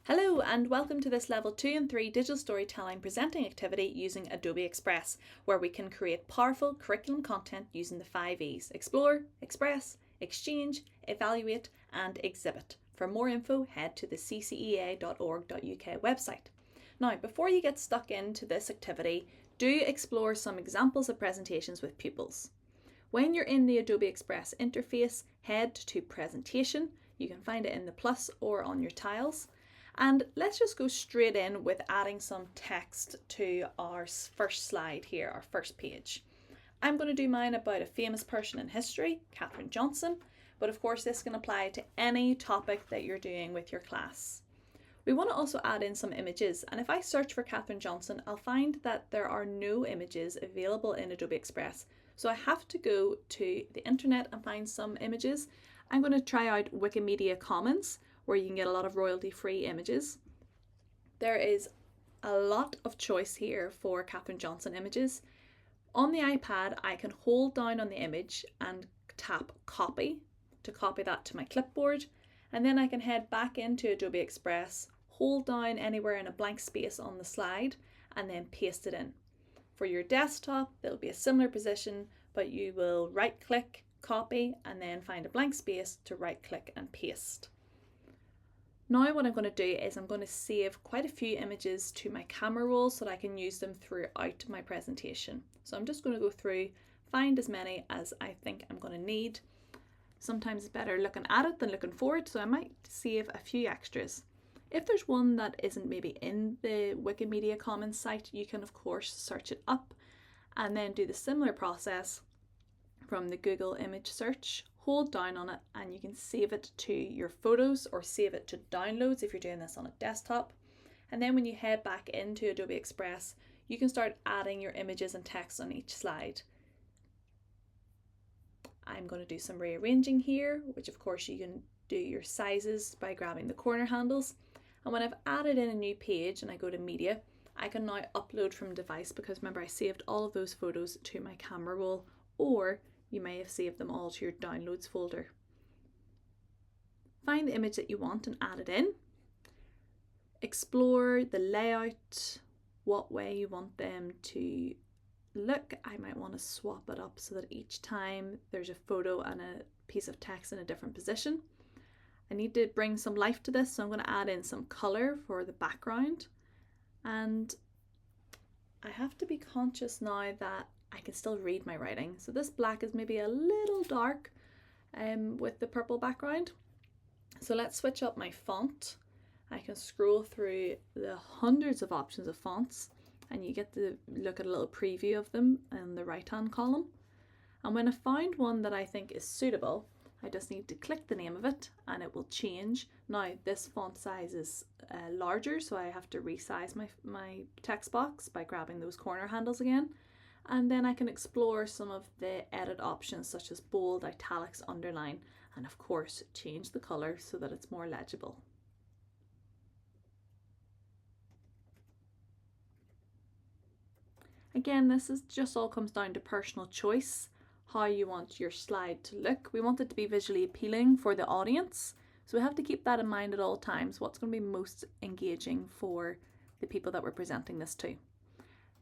Hello and welcome to this Level 2 and 3 digital storytelling presenting activity using Adobe Express, where we can create powerful curriculum content using the 5 E's: Explore, Express, Exchange, Evaluate and Exhibit. For more info, head to the CCEA.org.uk website. Now, before you get stuck into this activity, do explore some examples of presentations with pupils. When you're in the Adobe Express interface, head to Presentation. You can find it in the plus or on your tiles. And let's just go straight in with adding some text to our first slide here, our first page. I'm going to do mine about a famous person in history, Katherine Johnson, but of course this can apply to any topic that you're doing with your class. We want to also add in some images, and if I search for Katherine Johnson, I'll find that there are no images available in Adobe Express. So I have to go to the internet and find some images. I'm going to try out Wikimedia Commons, where you can get a lot of royalty-free images. There is a lot of choice here for Katherine Johnson images. On the iPad, I can hold down on the image and tap copy to copy that to my clipboard, and then I can head back into Adobe Express, hold down anywhere in a blank space on the slide, and then paste it in. For your desktop, there'll be a similar position, but you will right-click, copy, and then find a blank space to right-click and paste. Now what I'm going to do is I'm going to save quite a few images to my camera roll so that I can use them throughout my presentation. So I'm just going to go through, find as many as I think I'm going to need. Sometimes it's better looking at it than looking for it, so I might save a few extras. If there's one that isn't maybe in the Wikimedia Commons site, you can of course search it up and then do the similar process from the Google image search. Hold down on it and you can save it to your photos or save it to downloads if you're doing this on a desktop. And then when you head back into Adobe Express, you can start adding your images and text on each slide. I'm going to do some rearranging here, which of course you can do your sizes by grabbing the corner handles. And when I've added in a new page and I go to media, I can now upload from device, because remember I saved all of those photos to my camera roll, or you may have saved them all to your downloads folder. Find the image that you want and add it in. Explore the layout, what way you want them to look. I might want to swap it up so that each time there's a photo and a piece of text in a different position. I need to bring some life to this, so I'm going to add in some color for the background. And I have to be conscious now that I can still read my writing. So this black is maybe a little dark with the purple background. So let's switch up my font. I can scroll through the hundreds of options of fonts and you get to look at a little preview of them in the right hand column. And when I find one that I think is suitable, I just need to click the name of it and it will change. Now this font size is larger, so I have to resize my text box by grabbing those corner handles again. And then I can explore some of the edit options such as bold, italics, underline, and of course change the color so that it's more legible. Again, this is just all comes down to personal choice, how you want your slide to look. We want it to be visually appealing for the audience, so we have to keep that in mind at all times. What's going to be most engaging for the people that we're presenting this to.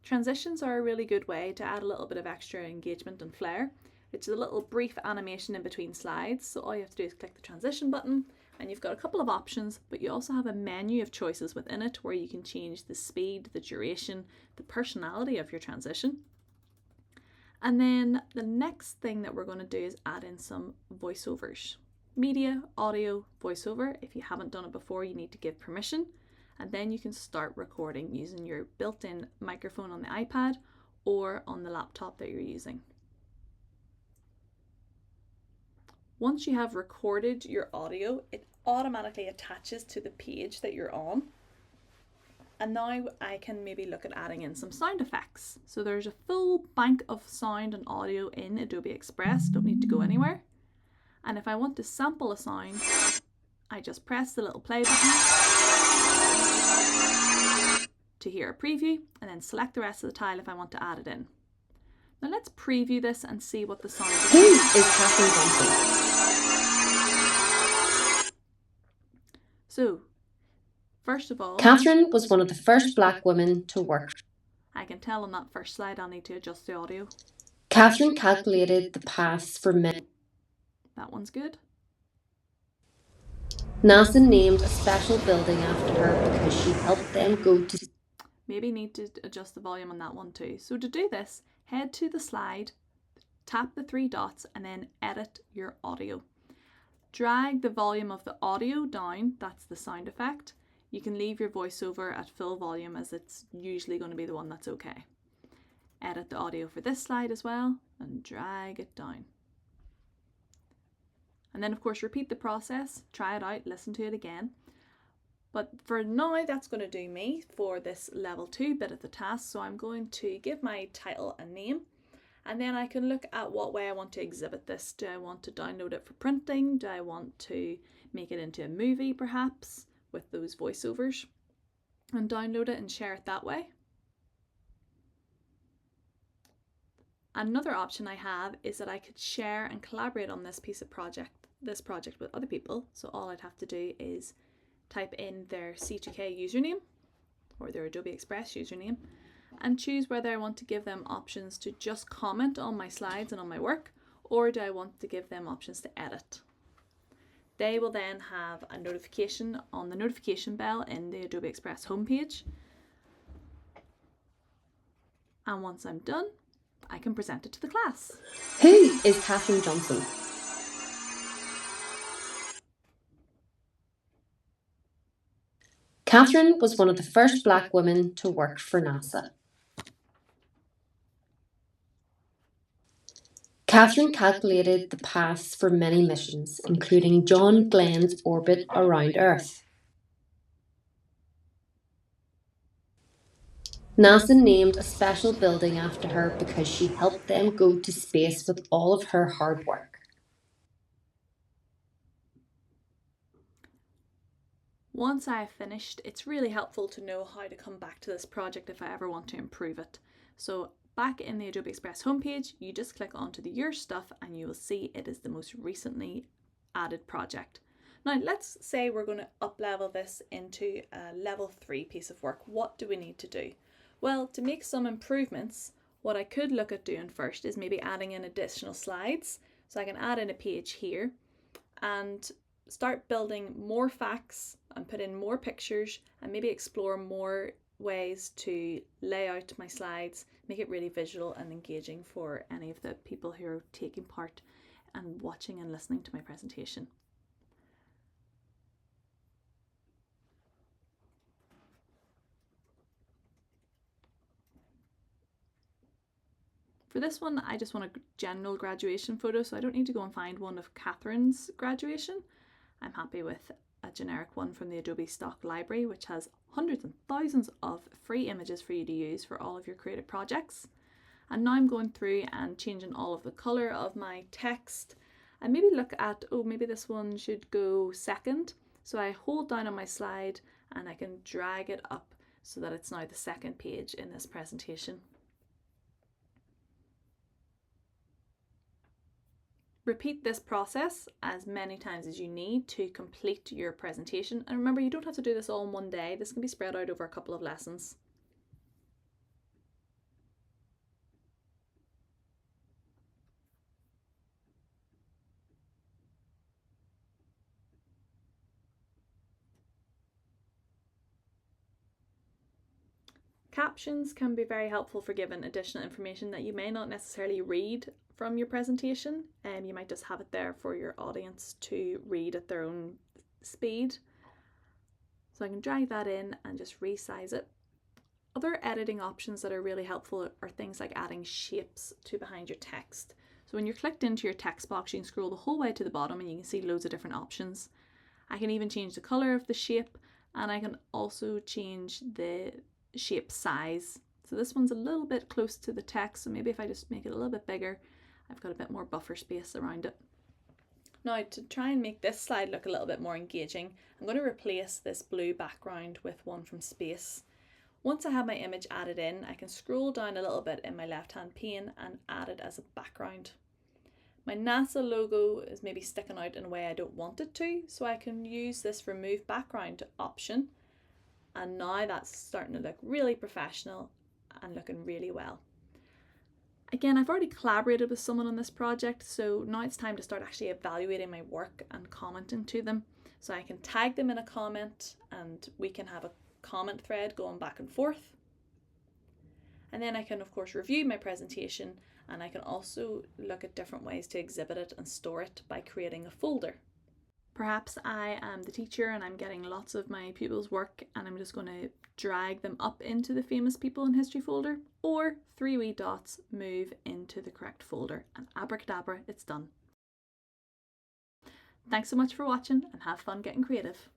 Transitions are a really good way to add a little bit of extra engagement and flair. It's a little brief animation in between slides, so all you have to do is click the transition button and you've got a couple of options, but you also have a menu of choices within it where you can change the speed, the duration, the personality of your transition. And then the next thing that we're going to do is add in some voiceovers. Media, audio, voiceover. If you haven't done it before, you need to give permission. And then you can start recording using your built-in microphone on the iPad or on the laptop that you're using. Once you have recorded your audio, it automatically attaches to the page that you're on. And now I can maybe look at adding in some sound effects. So there's a full bank of sound and audio in Adobe Express, don't need to go anywhere. And if I want to sample a sound, I just press the little play button to hear a preview and then select the rest of the tile if I want to add it in. Now let's preview this and see what the sound is. Who is Katherine Johnson? So First of all, Catherine was one of the first Black women to work. I can tell on that first slide I'll need to adjust the audio. Catherine calculated the paths for men. That one's good. NASA named a special building after her because she helped them go to... Maybe need to adjust the volume on that one too. So to do this, head to the slide, tap the three dots and then edit your audio. Drag the volume of the audio down, that's the sound effect. You can leave your voiceover at full volume as it's usually going to be the one that's okay. Edit the audio for this slide as well and drag it down. And then of course repeat the process, try it out, listen to it again. But for now that's going to do me for this level 2 bit of the task. So I'm going to give my title a name and then I can look at what way I want to exhibit this. Do I want to download it for printing? Do I want to make it into a movie perhaps with those voiceovers and download it and share it that way? Another option I have is that I could share and collaborate on this project with other people. So all I'd have to do is type in their C2K username or their Adobe Express username and choose whether I want to give them options to just comment on my slides and on my work, or do I want to give them options to edit. They will then have a notification on the notification bell in the Adobe Express homepage. And once I'm done, I can present it to the class. Who is Catherine Johnson? Catherine was one of the first Black women to work for NASA. Catherine calculated the paths for many missions, including John Glenn's orbit around Earth. NASA named a special building after her because she helped them go to space with all of her hard work. Once I have finished, it's really helpful to know how to come back to this project if I ever want to improve it. So back in the Adobe Express homepage, you just click onto the Your Stuff and you will see it is the most recently added project. Now let's say we're going to up-level this into a level 3 piece of work. What do we need to do? Well, to make some improvements, what I could look at doing first is maybe adding in additional slides. So I can add in a page here and start building more facts and put in more pictures and maybe explore more ways to lay out my slides, make it really visual and engaging for any of the people who are taking part and watching and listening to my presentation. For this one, I just want a general graduation photo, so I don't need to go and find one of Catherine's graduation. I'm happy with a generic one from the Adobe stock library, which has hundreds and thousands of free images for you to use for all of your creative projects. And now I'm going through and changing all of the colour of my text and maybe look at, oh, maybe this one should go second. So I hold down on my slide and I can drag it up so that it's now the second page in this presentation. Repeat this process as many times as you need to complete your presentation. And remember, you don't have to do this all in one day. This can be spread out over a couple of lessons. Captions can be very helpful for giving additional information that you may not necessarily read from your presentation. You might just have it there for your audience to read at their own speed. So I can drag that in and just resize it. Other editing options that are really helpful are things like adding shapes to behind your text. So when you're clicked into your text box, you can scroll the whole way to the bottom and you can see loads of different options. I can even change the colour of the shape and I can also change the shape size. So this one's a little bit close to the text, so maybe if I just make it a little bit bigger, I've got a bit more buffer space around it. Now to try and make this slide look a little bit more engaging, I'm going to replace this blue background with one from Space. Once I have my image added in, I can scroll down a little bit in my left hand pane and add it as a background. My NASA logo is maybe sticking out in a way I don't want it to, so I can use this remove background option And now that's starting to look really professional and looking really well. Again, I've already collaborated with someone on this project, so now it's time to start actually evaluating my work and commenting to them. So I can tag them in a comment and we can have a comment thread going back and forth. And then I can, of course, review my presentation, and I can also look at different ways to exhibit it and store it by creating a folder. Perhaps I am the teacher and I'm getting lots of my pupils' work and I'm just going to drag them up into the famous people in history folder, or 3 wee dots move into the correct folder, and abracadabra, it's done. Thanks so much for watching and have fun getting creative.